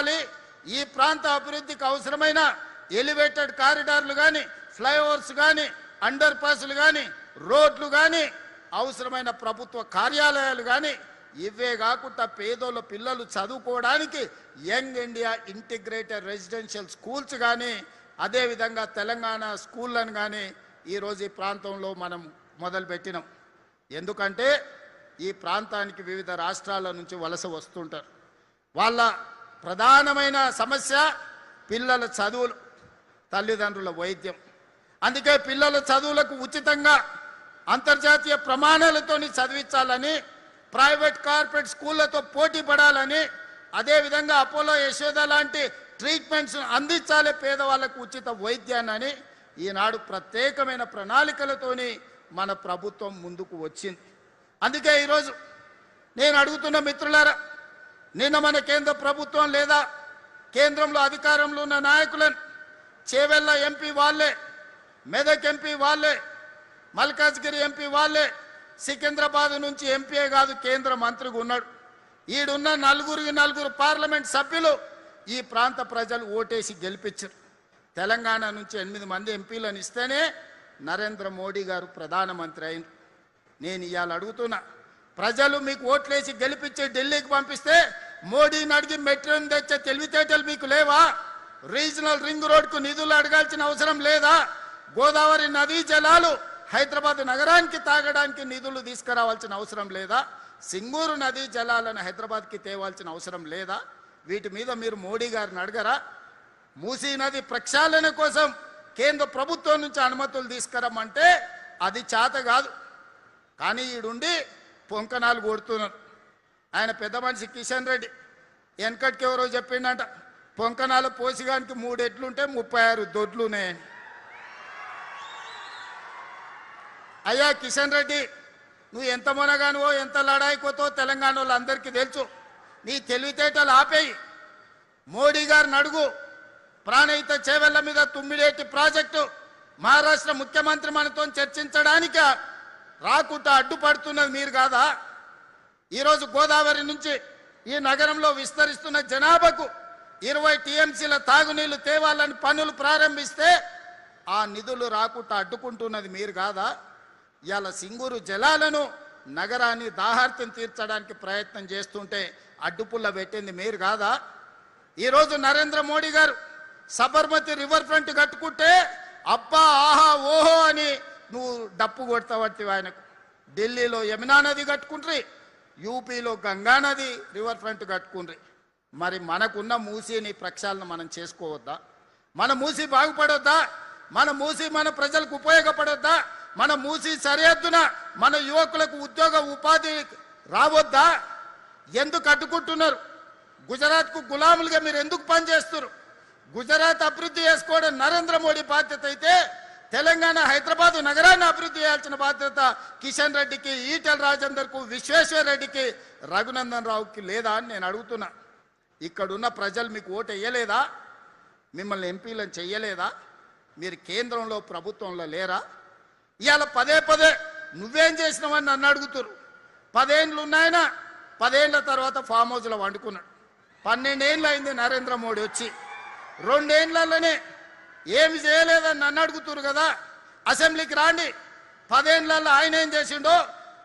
కావాలి, ఈ ప్రాంత అభివృద్ధికి అవసరమైన ఎలివేటెడ్ కారిడార్లు కానీ, ఫ్లైఓవర్స్ కానీ, అండర్ పాస్లు కానీ, రోడ్లు కానీ, అవసరమైన ప్రభుత్వ కార్యాలయాలు కానీ, ఇవే కాకుండా పేదోళ్ళ పిల్లలు చదువుకోవడానికి young India integrated residential schools కానీ, అదేవిధంగా తెలంగాణ స్కూళ్ళను కానీ ఈరోజు ఈ ప్రాంతంలో మనం మొదలుపెట్టినాం. ఎందుకంటే ఈ ప్రాంతానికి వివిధ రాష్ట్రాల నుంచి వలస వస్తుంటారు. వాళ్ళ ప్రధానమైన సమస్య పిల్లల చదువులు, తల్లిదండ్రుల వైద్యం. అందుకే పిల్లల చదువులకు ఉచితంగా అంతర్జాతీయ ప్రమాణాలతో చదివించాలని, ప్రైవేట్ కార్పొరేట్ స్కూళ్ళతో పోటీ పడాలని, అదేవిధంగా అపోలో యశోద లాంటి ట్రీట్మెంట్స్ అందించాలి పేదవాళ్ళకు ఉచిత వైద్యాన్ని ఈనాడు ప్రత్యేకమైన ప్రణాళికలతోని మన ప్రభుత్వం ముందుకు వచ్చింది. అందుకే ఈరోజు నేను అడుగుతున్న మిత్రులారా, నిన్న మన కేంద్ర ప్రభుత్వం లేదా కేంద్రంలో అధికారంలో ఉన్న నాయకులను చేవెళ్ళ ఎంపీ వాళ్ళే, మెదక్ ఎంపీ వాళ్ళే, మల్కాజ్గిరి ఎంపీ వాళ్ళే, సికింద్రాబాద్ నుంచి ఎంపీఏ కాదు కేంద్ర మంత్రిగా ఉన్నాడు. ఈడున్న నలుగురు పార్లమెంట్ సభ్యులు ఈ ప్రాంత ప్రజలు ఓటేసి గెలిపించారు. తెలంగాణ నుంచి 8 మంది ఎంపీలను ఇస్తేనే నరేంద్ర మోడీ గారు ప్రధానమంత్రి అయింది. నేను ఇవాళ అడుగుతున్నా, ప్రజలు మీకు ఓట్లేసి గెలిపించి ఢిల్లీకి పంపిస్తే మోడీని అడిగి మెట్రోని తెచ్చే తెలివితేటలు మీకు లేవా? రీజనల్ రింగ్ రోడ్కు నిధులు అడగాల్సిన అవసరం లేదా? గోదావరి నదీ జలాలు హైదరాబాద్ నగరానికి తాగడానికి నిధులు తీసుకురావాల్సిన అవసరం లేదా? సింగూరు నదీ జలాలను హైదరాబాద్కి తేవాల్సిన అవసరం లేదా? వీటి మీద మీరు మోడీ గారిని అడగరా? మూసీ నది ప్రక్షాళన కోసం కేంద్ర ప్రభుత్వం నుంచి అనుమతులు తీసుకురమ్మంటే అది చేత కాదు. కానీ ఈడుండి పొంకనాలు కొడుతున్నారు. ఆయన పెద్ద మనిషి కిషన్ రెడ్డి వెనకటికి ఎవరో చెప్పిండంట, పొంకనాలు పోసిగానికి 3 ఎడ్లుంటే 36 దొడ్లున్నాయని. అయ్యా కిషన్ రెడ్డి, నువ్వు ఎంత మొనగానువో ఎంత లడాయికోతో తెలంగాణ వాళ్ళందరికీ తెలుసు. నీ తెలివితేటలు ఆపేయి. మోడీ గారిని అడుగు, ప్రాణహిత చేవెళ్ల మీద తుమ్మిడేటి ప్రాజెక్టు మహారాష్ట్ర ముఖ్యమంత్రి మనతో చర్చించడానికి రాకుండా అడ్డుపడుతున్నది మీరు కాదా? ఈరోజు గోదావరి నుంచి ఈ నగరంలో విస్తరిస్తున్న జనాభాకు 20 టీఎంసీల తాగునీళ్లు తేవాలని పనులు ప్రారంభిస్తే ఆ నిధులు రాకుండా అడ్డుకుంటున్నది మీరు కాదా? ఇవాళ సింగూరు జలాలను నగరాన్ని దాహార్తం తీర్చడానికి ప్రయత్నం చేస్తుంటే అడ్డుపుల్ల పెట్టింది మీరు కాదా? ఈరోజు నరేంద్ర మోడీ గారు సబర్మతి రివర్ ఫ్రంట్ కట్టుకుంటే అబ్బా ఆహా ఓహో అని నువ్వు డప్పు కొడతావట్టి ఆయనకు. ఢిల్లీలో యమునా నది కట్టుకుంట్రీ, యూపీలో గంగా నది రివర్ ఫ్రంట్ కట్టుకుండ్రి. మరి మనకున్న మూసీని ప్రక్షాళన మనం చేసుకోవద్దా? మన మూసీ బాగుపడొద్దా? మన మూసీ మన ప్రజలకు ఉపయోగపడొద్దా? మన మూసీ సరిహద్దున మన యువకులకు ఉద్యోగ ఉపాధి రావద్దా? ఎందుకు అడ్డుకుంటున్నారు? గుజరాత్కు గులాములుగా మీరు ఎందుకు పనిచేస్తున్నారు? గుజరాత్ అభివృద్ధి చేసుకోవడం నరేంద్ర మోడీ బాధ్యత అయితే తెలంగాణ హైదరాబాద్ నగరాన్ని అభివృద్ధి చేయాల్సిన బాధ్యత కిషన్ రెడ్డికి, ఈటెల రాజేందర్కు, విశ్వేశ్వర రెడ్డికి, రఘునందన్ రావుకి లేదా అని నేను అడుగుతున్నా. ఇక్కడున్న ప్రజలు మీకు ఓటు వేయలేదా? మిమ్మల్ని ఎంపీలను చెయ్యలేదా? మీరు కేంద్రంలో ప్రభుత్వంలో లేరా? ఇవాళ పదే నువ్వేం చేసినావని నన్ను అడుగుతున్నారు. 10 ఏళ్ళు ఉన్నాయన, 10 ఏళ్ల తర్వాత ఫామ్ హౌస్లో వండుకున్నాడు. 12 ఏళ్ళు అయింది నరేంద్ర మోడీ వచ్చి. 2 ఏళ్లలోనే ఏమి చేయలేదని నన్ను అడుగుతున్నారు కదా. అసెంబ్లీకి రాండి, 10 ఏళ్లలో ఆయన ఏం చేసిండో,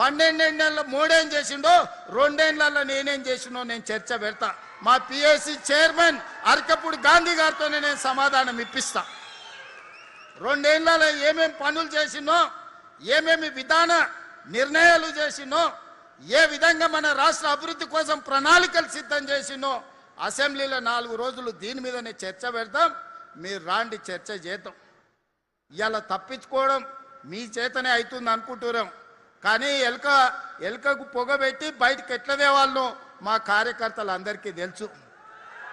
12 ఏళ్లలో మోడీ ఏం చేసిండో, 2 ఏళ్లలో నేనేం చేసిండో నేను చర్చ పెడతా. మా పిఎస్సి చైర్మన్ అరకపూడి గాంధీ గారితోనే నేను సమాధానం ఇప్పిస్తా. 2 ఏళ్లలో ఏమేమి పనులు చేసినో, ఏమేమి విధాన నిర్ణయాలు చేసినో, ఏ విధంగా మన రాష్ట్ర అభివృద్ధి కోసం ప్రణాళికలు సిద్ధం చేసినో అసెంబ్లీలో 4 రోజులు దీని మీదనే చర్చ పెడతాం. మీరు రాండి, చర్చ చేద్దాం. ఇలా తప్పించుకోవడం మీ చేతనే అవుతుంది అనుకుంటున్నాం. కానీ ఎలుకకు పొగబెట్టి బయటకు ఎట్లా తేవాళ్ళనో మా కార్యకర్తలు అందరికీ తెలుసు.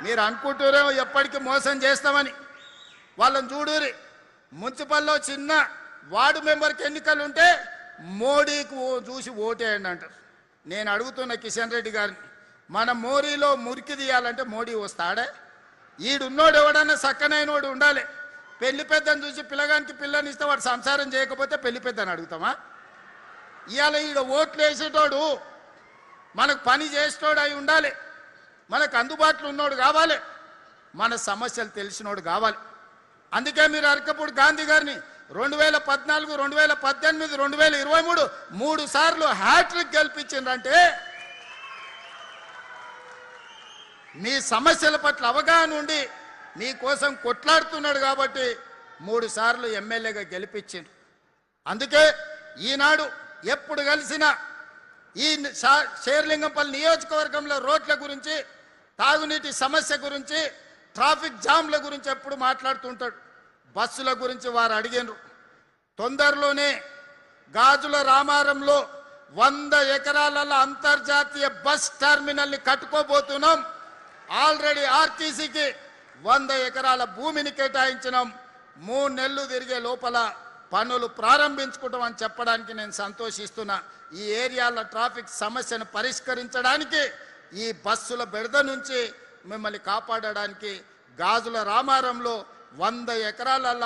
మీరు అనుకుంటున్నారేమో ఎప్పటికీ మోసం చేస్తామని. వాళ్ళని చూడురి, మున్సిపల్లో చిన్న వార్డు మెంబర్కి ఎన్నికలు ఉంటే మోడీకి చూసి ఓటేయండి అంటారు. నేను అడుగుతున్న కిషన్ రెడ్డి గారిని, మన మోరీలో మురికి తీయాలంటే మోడీ వస్తాడే? ఈడున్నోడు ఎవడన్నా సక్కనైనోడు ఉండాలి. పెళ్లి పెద్దను చూసి పిల్లగానికి పిల్లని ఇస్తే వాడు సంసారం చేయకపోతే పెళ్లి పెద్దని అడుగుతామా? ఇవాళ ఈడ ఓట్లు వేసేటోడు మనకు పని చేసేటోడు అయి ఉండాలి, మనకు అందుబాటులో ఉన్నోడు కావాలి. మన సమస్యలు తెలిసినోడు కావాలి. అందుకే మీరు అరకపూడి గాంధీ గారిని 2014, 2018, 2023 3 సార్లు హ్యాట్రిక్ గెలిపించిందంటే మీ సమస్యల పట్ల అవగాహన ఉండి మీకోసం కొట్లాడుతున్నాడు కాబట్టి 3 సార్లు ఎమ్మెల్యేగా గెలిపించిండు. అందుకే ఈనాడు ఎప్పుడు కలిసినా ఈ శేర్లింగంపల్లి నియోజకవర్గంలో రోడ్ల గురించి, తాగునీటి సమస్య గురించి, ట్రాఫిక్ జామ్ల గురించి ఎప్పుడు మాట్లాడుతుంటాడు. బస్సుల గురించి వారు అడిగినారు. తొందరలోనే గాజుల రామారంలో 100 ఎకరాలలో అంతర్జాతీయ బస్ టెర్మినల్ని కట్టుకోబోతున్నాం. ఆల్రెడీ ఆర్టీసీకి 100 ఎకరాల భూమిని కేటాయించినాం. 3 నెలలు తిరిగే లోపల పనులు ప్రారంభించుకుంటాం అని చెప్పడానికి నేను సంతోషిస్తున్నా. ఈ ఏరియాల ట్రాఫిక్ సమస్యను పరిష్కరించడానికి, ఈ బస్సుల బెడద నుంచి మిమ్మల్ని కాపాడడానికి గాజుల రామారంలో 100 ఎకరాల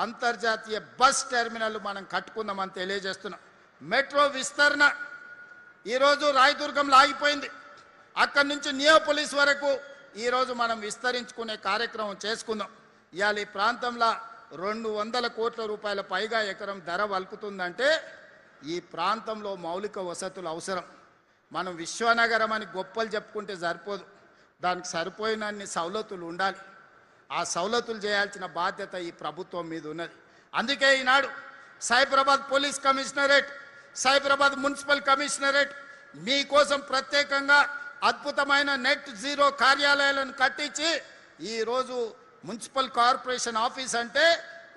అంతర్జాతీయ బస్ టెర్మినల్ మనం కట్టుకుందామని తెలియజేస్తున్నాం. మెట్రో విస్తరణ ఈరోజు రాయదుర్గంలో ఆగిపోయింది. అక్కడి నుంచి నియోపోలిస్ వరకు ఈరోజు మనం విస్తరించుకునే కార్యక్రమం చేసుకుందాం. ఇవాళ ఈ ప్రాంతంలో 200 కోట్ల రూపాయల పైగా ఎకరం ధర వలుకుతుందంటే ఈ ప్రాంతంలో మౌలిక వసతులు అవసరం. మనం విశ్వనగరం అని గొప్పలు చెప్పుకుంటే సరిపోదు, దానికి సరిపోయినన్ని సౌలతులు ఉండాలి. ఆ సౌలతులు చేయాల్సిన బాధ్యత ఈ ప్రభుత్వం మీద ఉన్నది. అందుకే ఈనాడు Cyberabad police commissionerate, Cyberabad municipal commissionerate మీకోసం ప్రత్యేకంగా అద్భుతమైన నెట్ జీరో కార్యాలయాలను కట్టించి ఈరోజు మున్సిపల్ కార్పొరేషన్ ఆఫీస్ అంటే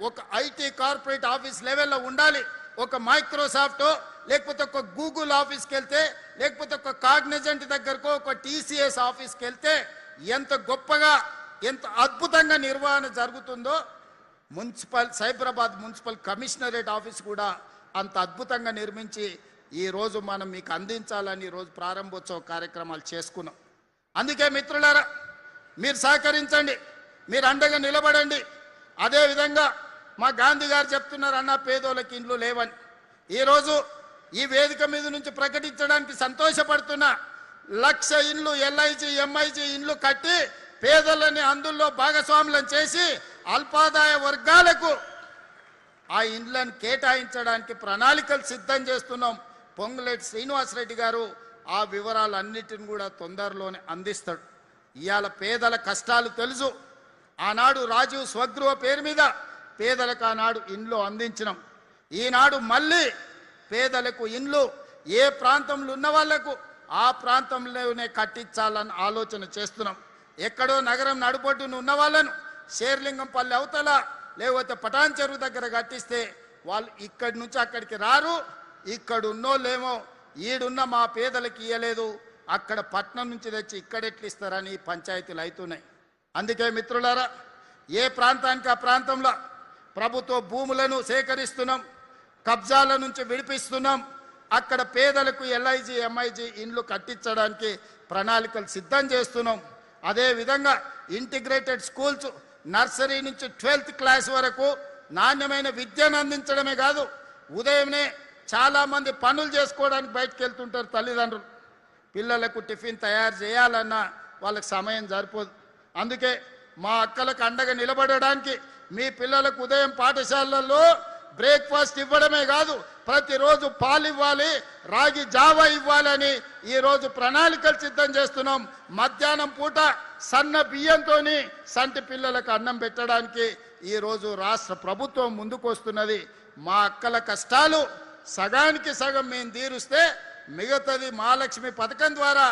ఒక ఐటీ కార్పొరేట్ ఆఫీస్ లెవెల్లో ఉండాలి. ఒక మైక్రోసాఫ్ట్ లేకపోతే ఒక గూగుల్ ఆఫీస్కి వెళ్తే, లేకపోతే ఒక కాగ్నిజెంట్ దగ్గరకు, ఒక టీసీఎస్ ఆఫీస్కి వెళ్తే ఎంత గొప్పగా, ఎంత అద్భుతంగా నిర్వహణ జరుగుతుందో సైబరాబాద్ మున్సిపల్ కమిషనరేట్ ఆఫీస్ కూడా అంత అద్భుతంగా నిర్మించి ఈరోజు మనం మీకు అందించాలని ఈరోజు ప్రారంభోత్సవ కార్యక్రమాలు చేసుకున్నాం. అందుకే మిత్రులారా, మీరు సహకరించండి, మీరు అండగా నిలబడండి. అదేవిధంగా మా గాంధీ గారు చెప్తున్నారు, అన్న పేదోళ్ళకి ఇండ్లు లేవని. ఈరోజు ఈ వేదిక మీద నుంచి ప్రకటించడానికి సంతోషపడుతున్నా. 1,00,000 ఇండ్లు ఎల్ఐజీ ఎంఐజీ ఇండ్లు కట్టి పేదలని అందులో భాగస్వాములను చేసి అల్పాదాయ వర్గాలకు ఆ ఇండ్లను కేటాయించడానికి ప్రణాళికలు సిద్ధం చేస్తున్నాం. పొంగులేటి శ్రీనివాసరెడ్డి గారు ఆ వివరాలన్నిటిని కూడా తొందరలోనే అందిస్తాడు. ఇవాళ పేదల కష్టాలు తెలుసు. ఆనాడు రాజీవ్ స్వగృహ పేరు మీద పేదలకు ఆనాడు ఇండ్లు అందించినాం. ఈనాడు మళ్ళీ పేదలకు ఇండ్లు ఏ ప్రాంతంలో ఉన్న వాళ్లకు ఆ ప్రాంతంలోనే కట్టించాలని ఆలోచన చేస్తున్నాం. ఎక్కడో నగరం నడుబొడ్డున ఉన్న వాళ్ళను శేర్లింగంపల్లి అవతల లేకపోతే పటాన్ చెరువు దగ్గర కట్టిస్తే వాళ్ళు ఇక్కడి నుంచి అక్కడికి రారు. ఇక్కడ ఉన్నోళ్ళేమో ఈడున్న మా పేదలకు ఇయ్యలేదు, అక్కడ పట్నం నుంచి తెచ్చి ఇక్కడెట్లు ఇస్తారని పంచాయతీలు అవుతున్నాయి. అందుకే మిత్రులారా, ఏ ప్రాంతానికి ఆ ప్రాంతంలో ప్రభుత్వ భూములను సేకరిస్తున్నాం, కబ్జాల నుంచి విడిపిస్తున్నాం. అక్కడ పేదలకు ఎల్ఐజీ ఎంఐజీ ఇండ్లు కట్టించడానికి ప్రణాళికలు సిద్ధం చేస్తున్నాం. అదేవిధంగా ఇంటిగ్రేటెడ్ స్కూల్స్ నర్సరీ నుంచి 12th క్లాస్ వరకు నాణ్యమైన విద్యను అందించడమే కాదు, ఉదయమే చాలామంది పనులు చేసుకోవడానికి బయటకు వెళ్తుంటారు తల్లిదండ్రులు. పిల్లలకు టిఫిన్ తయారు చేయాలన్నా వాళ్ళకి సమయం సరిపోదు. అందుకే మా అక్కలకు అండగా నిలబడడానికి మీ పిల్లలకు ఉదయం పాఠశాలల్లో బ్రేక్ఫాస్ట్ ఇవ్వడమే కాదు, ప్రతిరోజు పాలు ఇవ్వాలి, రాగి జావా ఇవ్వాలని ఈరోజు ప్రణాళికలు సిద్ధం చేస్తున్నాం. మధ్యాహ్నం పూట సన్న బియ్యంతో సంటి పిల్లలకు అన్నం పెట్టడానికి ఈరోజు రాష్ట్ర ప్రభుత్వం ముందుకు వస్తున్నది. మా అక్కల కష్టాలు సగానికి సగం మేము తీరుస్తే మిగతాది మహాలక్ష్మి పథకం ద్వారా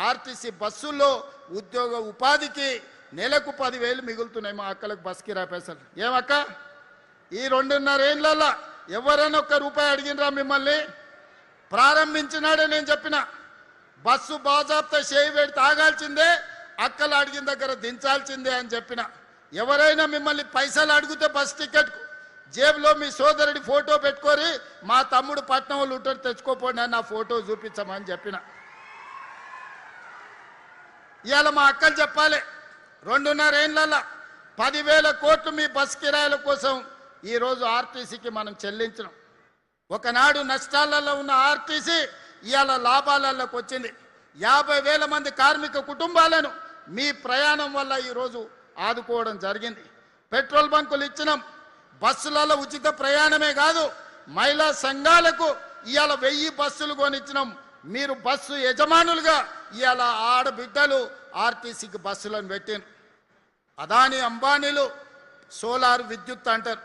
ఆర్టీసీ బస్సుల్లో ఉద్యోగ ఉపాధికి నెలకు 10,000 మిగులుతున్నాయి మా అక్కలకు బస్ కిరాయి పైసలు. ఏమక్క, ఈ 2.5 ఏళ్ళల్లో ఎవరైనా ₹1 అడిగినరా మిమ్మల్ని? ప్రారంభించినాడే నేను చెప్పిన, బస్సు బాజాప్తా చేయి పెట్టి తాగాల్సిందే, అక్కలు అడిగిన దగ్గర దించాల్సిందే అని చెప్పిన. ఎవరైనా మిమ్మల్ని పైసలు అడిగితే బస్ టికెట్కు జేబులో మీ సోదరుడి ఫోటో పెట్టుకొని మా తమ్ముడు పట్నం వాళ్ళు ఉంటాడు తెచ్చుకోపోండి అని నా ఫోటో చూపించమని చెప్పిన. ఇవాళ మా అక్కలు చెప్పాలి, 2.5 ఏళ్ళల్లో 10,000 కోట్లు మీ బస్ కిరాయిల కోసం ఈరోజు ఆర్టీసీకి మనం చెల్లించడం. ఒకనాడు నష్టాలలో ఉన్న ఆర్టీసీ ఇవాళ లాభాలలోకి వచ్చింది. 50,000 మంది కార్మిక కుటుంబాలను మీ ప్రయాణం వల్ల ఈరోజు ఆదుకోవడం జరిగింది. పెట్రోల్ బంకులు ఇచ్చినాం. బస్సులలో ఉచిత ప్రయాణమే కాదు, మహిళా సంఘాలకు ఇవాళ 1000 బస్సులు కొనిచ్చినాం. మీరు బస్సు యజమానులుగా ఇవాళ ఆడబిడ్డలు ఆర్టీసీకి బస్సులను పెట్టారు. అదాని అంబానీలు సోలార్ విద్యుత్ అంటారు.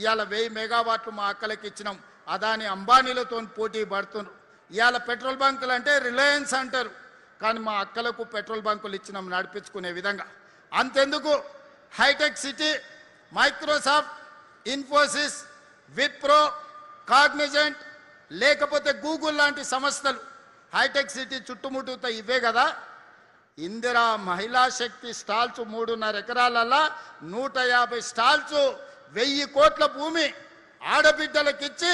ఇవాళ 1000 మెగావాట్లు మా అక్కలకి ఇచ్చినాం. అదాని అంబానీలతో పోటీ పడుతున్నారు. ఇవాళ పెట్రోల్ బంకులు అంటే రిలయన్స్ అంటారు, కానీ మా అక్కలకు పెట్రోల్ బంకులు ఇచ్చినాం నడిపించుకునే విధంగా. అంతెందుకు, హైటెక్ సిటీ, మైక్రోసాఫ్ట్, ఇన్ఫోసిస్, విప్రో, కాగ్నిజెంట్, లేకపోతే గూగుల్ లాంటి సంస్థలు హైటెక్ సిటీ చుట్టుముట్టుతో ఇవే కదా. ఇందిరా మహిళా శక్తి స్టాల్స్ 3.5 ఎకరాలల్లా 150 స్టాల్స్ 1000 కోట్ల భూమి ఆడబిడ్డలకిచ్చి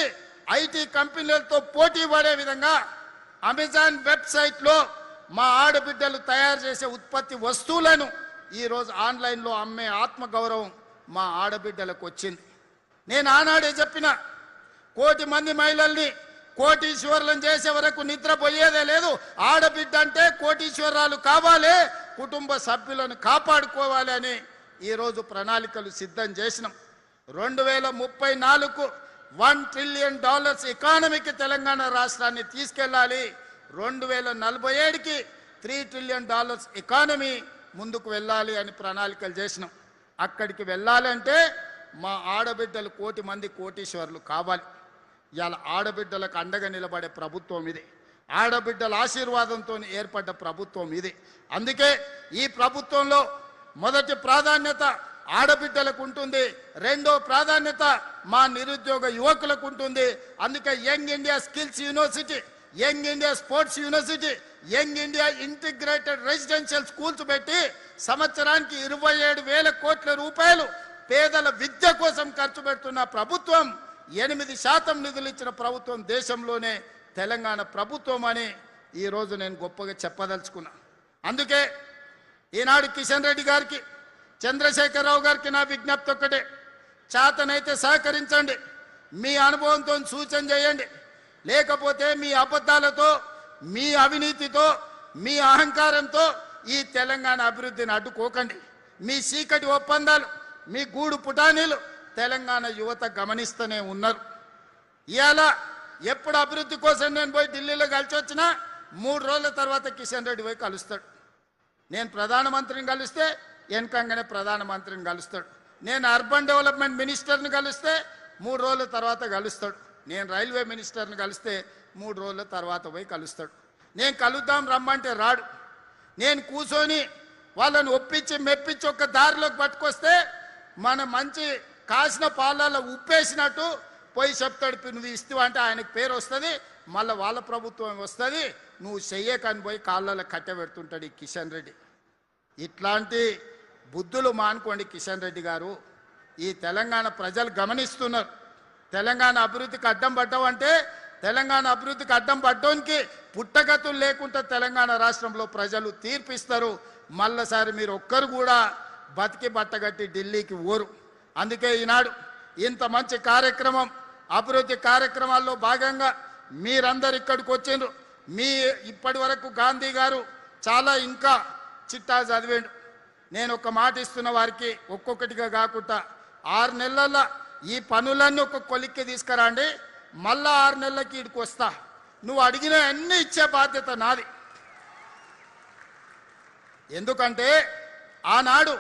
ఐటీ కంపెనీలతో పోటీ పడే విధంగా అమెజాన్ వెబ్సైట్లో మా ఆడబిడ్డలు తయారు చేసే ఉత్పత్తి వస్తువులను ఈరోజు ఆన్లైన్లో అమ్మే ఆత్మగౌరవం మా ఆడబిడ్డలకు వచ్చింది. నేను ఆనాడే చెప్పిన, 1 కోటి మంది మహిళల్ని కోటీశ్వరులను చేసే వరకు నిద్రపోయేదే లేదు. ఆడబిడ్డ అంటే కోటీశ్వరాలు కావాలి, కుటుంబ సభ్యులను కాపాడుకోవాలి అని ఈరోజు ప్రణాళికలు సిద్ధం చేసినాం. 2034కు $1 ట్రిలియన్ ఎకానమీకి తెలంగాణ రాష్ట్రాన్ని తీసుకెళ్ళాలి. 2047కి $3 ట్రిలియన్ ఎకానమీ ముందుకు వెళ్ళాలి అని ప్రణాళికలు చేసినాం. అక్కడికి వెళ్ళాలంటే మా ఆడబిడ్డలు 1 కోటి మంది కోటీశ్వరులు కావాలి. ఇవాళ ఆడబిడ్డలకు అండగా నిలబడే ప్రభుత్వం ఇది. ఆడబిడ్డల ఆశీర్వాదంతో ఏర్పడ్డ ప్రభుత్వం ఇది. అందుకే ఈ ప్రభుత్వంలో మొదటి ప్రాధాన్యత ఆడబిడ్డలకు ఉంటుంది, రెండో ప్రాధాన్యత మా నిరుద్యోగ యువకులకు ఉంటుంది. అందుకే young India skills university, young India sports university, young India integrated residential schools పెట్టి సంవత్సరానికి 27,000 కోట్ల రూపాయలు పేదల విద్య కోసం ఖర్చు పెడుతున్న ప్రభుత్వం, 8% నిధులు ఇచ్చిన ప్రభుత్వం దేశంలోనే తెలంగాణ ప్రభుత్వం అని ఈరోజు నేను గొప్పగా చెప్పదలుచుకున్నా. అందుకే ఈనాడు కిషన్ రెడ్డి గారికి, చంద్రశేఖరరావు గారికి నా విజ్ఞప్తి ఒక్కటే, చేతనైతే సహకరించండి, మీ అనుభవంతో సూచన చేయండి. లేకపోతే మీ అబద్ధాలతో, మీ అవినీతితో, మీ అహంకారంతో ఈ తెలంగాణ అభివృద్ధిని అడ్డుకోకండి. మీ చీకటి ఒప్పందాలు, మీ గూడు పుటానీలు తెలంగాణ యువత గమనిస్తూనే ఉన్నారు. ఇవాళ ఎప్పుడు అభివృద్ధి కోసం నేను పోయి ఢిల్లీలో కలిసి వచ్చినా 3 రోజుల తర్వాత కిషన్ రెడ్డి పోయి కలుస్తాడు. నేను ప్రధానమంత్రిని కలిస్తే వెనకంగానే ప్రధానమంత్రిని కలుస్తాడు. నేను అర్బన్ డెవలప్మెంట్ మినిస్టర్ని కలిస్తే 3 రోజుల తర్వాత కలుస్తాడు. నేను రైల్వే మినిస్టర్ని కలిస్తే 3 రోజుల తర్వాత పోయి కలుస్తాడు. నేను కలుద్దాం రమ్మంటే రాడు. నేను కూర్చొని వాళ్ళని ఒప్పించి మెప్పించి ఒక దారిలోకి పట్టుకొస్తే మన మంచి కాసిన పాలలో ఉప్పేసినట్టు పోయి చెప్తాడు, నువ్వు ఇస్తావు అంటే ఆయనకు పేరు వస్తుంది, మళ్ళీ వాళ్ళ ప్రభుత్వం వస్తుంది, నువ్వు చెయ్యకని పోయి కాళ్ళలో కట్టబెడుతుంటాడు ఈ కిషన్ రెడ్డి. ఇట్లాంటి బుద్ధులు మానుకోండి కిషన్ రెడ్డి గారు. ఈ తెలంగాణ ప్రజలు గమనిస్తున్నారు. తెలంగాణ అభివృద్ధికి అడ్డం పడ్డావంటే, తెలంగాణ అభివృద్ధికి అడ్డం పడ్డానికి పుట్టగతులు లేకుండా తెలంగాణ రాష్ట్రంలో ప్రజలు తీర్పిస్తారు. మళ్ళీసారి మీరు ఒక్కరు కూడా బతికి బట్టగట్టి ఢిల్లీకి ఊరు. అందుకే ఈనాడు ఇంత మంచి కార్యక్రమం, అభివృద్ధి కార్యక్రమాల్లో భాగంగా మీరందరు ఇక్కడికి వచ్చిండ్రు. మీ ఇప్పటి వరకు గాంధీ గారు చాలా ఇంకా చిట్టా చదివేండు. నేను ఒక మాట ఇస్తున్న వారికి, ఒక్కొక్కటిగా కాకుండా 6 నెలల ఈ పనులన్నీ ఒక కొలిక్కి తీసుకురండి, మళ్ళా 6 నెలలకి ఇక్కడికి వస్తా, నువ్వు అడిగిన అన్నీ ఇచ్చే బాధ్యత నాది. ఎందుకంటే ఆనాడు